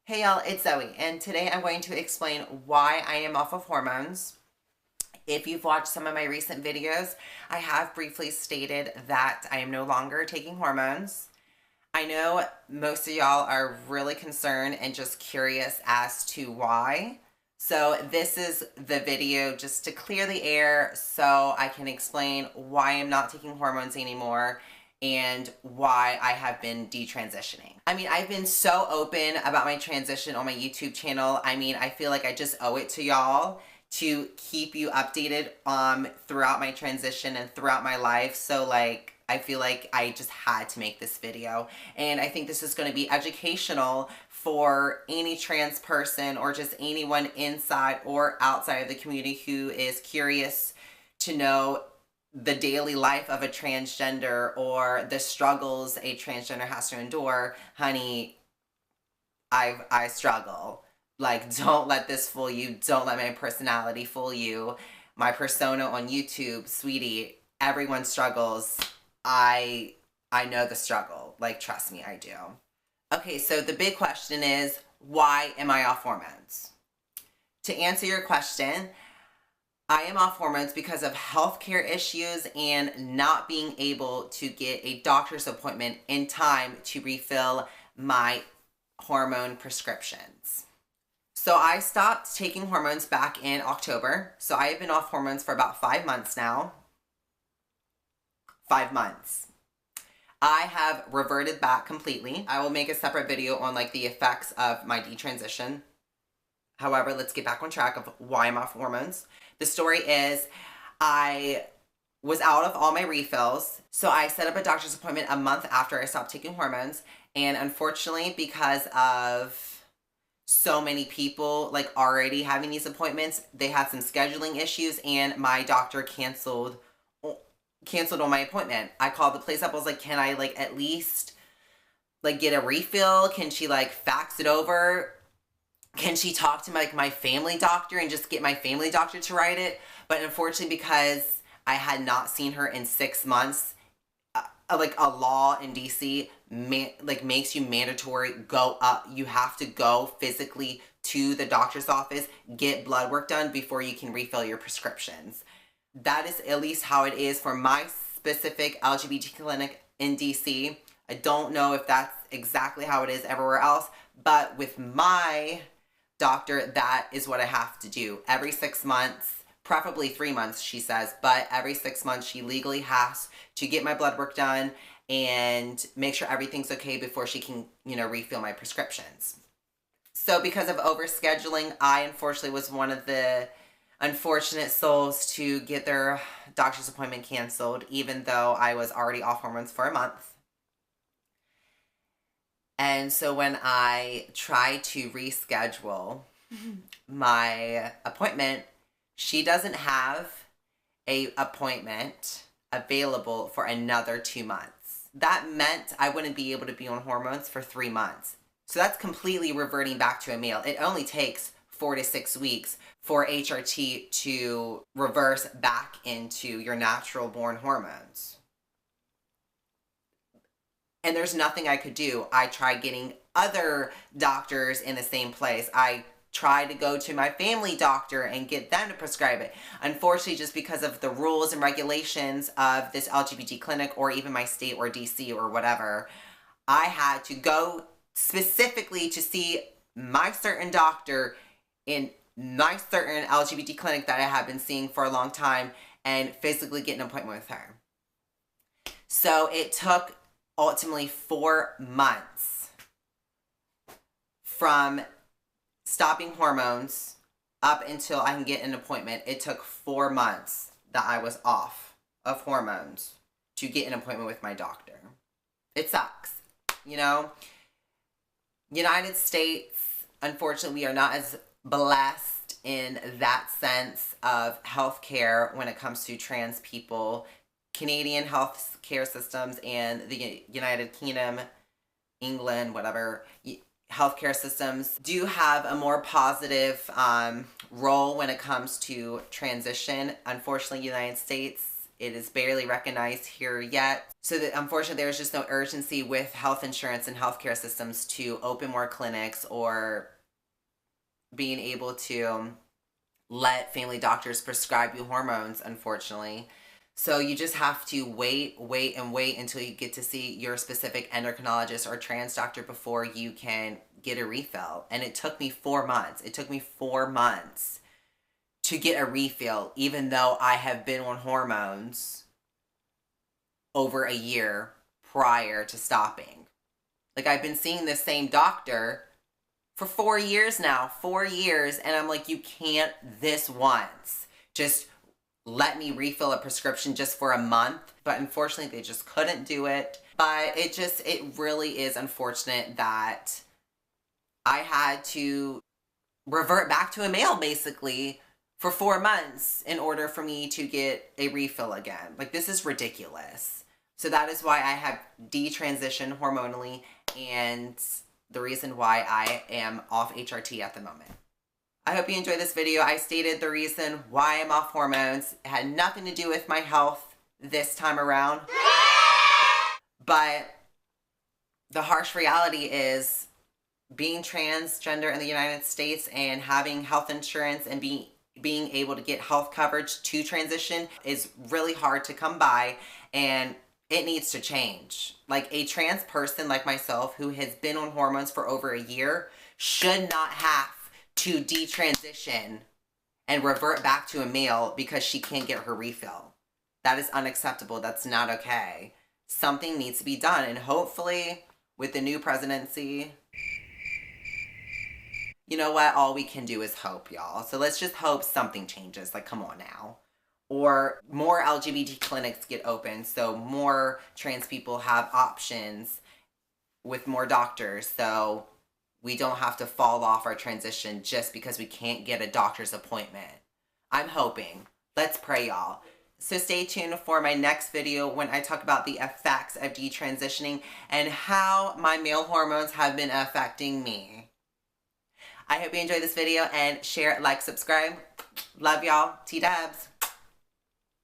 Hey y'all, it's Zoe, and today I'm going to explain why I am off of hormones. If you've watched some of my recent videos, I have briefly stated that I am no longer taking hormones. I know most of y'all are really concerned and just curious as to why. So this is the video just to clear the air so I can explain why I'm not taking hormones anymore and why I have been detransitioning. I mean, I've been so open about my transition on my YouTube channel. I mean, I feel like I just owe it to y'all to keep you updated throughout my transition and throughout my life. So like, I feel like I just had to make this video. And I think this is going to be educational for any trans person or just anyone inside or outside of the community who is curious to know the daily life of a transgender or the struggles a transgender has to endure. Honey, I struggle. Like, don't let this fool you. Don't let my personality fool you. My persona on YouTube, sweetie, everyone struggles. I know the struggle. Like, trust me, I do. Okay, so the big question is, why am I off hormones? To answer your question, I am off hormones because of healthcare issues and not being able to get a doctor's appointment in time to refill my hormone prescriptions. So I stopped taking hormones back in October. So I have been off hormones for about 5 months now. 5 months. I have reverted back completely. I will make a separate video on like the effects of my detransition. However, let's get back on track of why I'm off hormones. The story is I was out of all my refills. So I set up a doctor's appointment a month after I stopped taking hormones. And unfortunately, because of so many people like already having these appointments, they had some scheduling issues and my doctor canceled on my appointment. I called the place up. I was like, can I like at least like get a refill? Can she like fax it over? Can she talk to my family doctor and just get my family doctor to write it? But unfortunately, because I had not seen her in 6 months, like a law in DC makes you mandatory go up. You have to go physically to the doctor's office, get blood work done before you can refill your prescriptions. That is at least how it is for my specific LGBT clinic in DC. I don't know if that's exactly how it is everywhere else, but with my doctor, that is what I have to do. Every 6 months, preferably 3 months, she says, but every 6 months she legally has to get my blood work done and make sure everything's okay before she can, refill my prescriptions. So because of overscheduling, I unfortunately was one of the unfortunate souls to get their doctor's appointment canceled, even though I was already off hormones for a month. And so when I tried to reschedule my appointment, she doesn't have a appointment available for another 2 months. That meant I wouldn't be able to be on hormones for 3 months. So that's completely reverting back to a male. It only takes 4 to 6 weeks for HRT to reverse back into your natural born hormones. And there's nothing I could do. I tried getting other doctors in the same place. I tried to go to my family doctor and get them to prescribe it. Unfortunately, just because of the rules and regulations of this LGBT clinic or even my state or DC or whatever, I had to go specifically to see my certain doctor in my certain LGBT clinic that I have been seeing for a long time and physically get an appointment with her. So it took ultimately 4 months from stopping hormones up until I can get an appointment. It took 4 months that I was off of hormones to get an appointment with my doctor. It sucks, United States, unfortunately, we are not as blessed in that sense of healthcare when it comes to trans people. Canadian health care systems and the United Kingdom, England, whatever, healthcare systems do have a more positive role when it comes to transition. Unfortunately, United States It is barely recognized here yet. So that unfortunately there's just no urgency with health insurance and healthcare systems to open more clinics or being able to let family doctors prescribe you hormones, unfortunately. So you just have to wait until you get to see your specific endocrinologist or trans doctor before you can get a refill. And it took me 4 months. It took me 4 months to get a refill, even though I have been on hormones over a year prior to stopping. Like, I've been seeing this same doctor for 4 years now, 4 years, and I'm like, you can't this once. Just let me refill a prescription just for a month. But unfortunately, they just couldn't do it. But it really is unfortunate that I had to revert back to a male, basically, for 4 months in order for me to get a refill again. Like, this is ridiculous. So that is why I have detransitioned hormonally, and the reason why I am off HRT at the moment. I hope you enjoyed this video. I stated the reason why I'm off hormones. It had nothing to do with my health this time around. But the harsh reality is being transgender in the United States and having health insurance and being able to get health coverage to transition is really hard to come by, and it needs to change. Like, a trans person like myself who has been on hormones for over a year should not have to detransition and revert back to a male because she can't get her refill. That is unacceptable. That's not okay. Something needs to be done, and hopefully with the new presidency, you know what? All we can do is hope, y'all. So let's just hope something changes. Like, come on now. Or more LGBT clinics get open so more trans people have options with more doctors, so we don't have to fall off our transition just because we can't get a doctor's appointment. I'm hoping. Let's pray, y'all. So stay tuned for my next video when I talk about the effects of detransitioning and how my male hormones have been affecting me. I hope you enjoyed this video, and share, like, subscribe. Love y'all. T-dubs.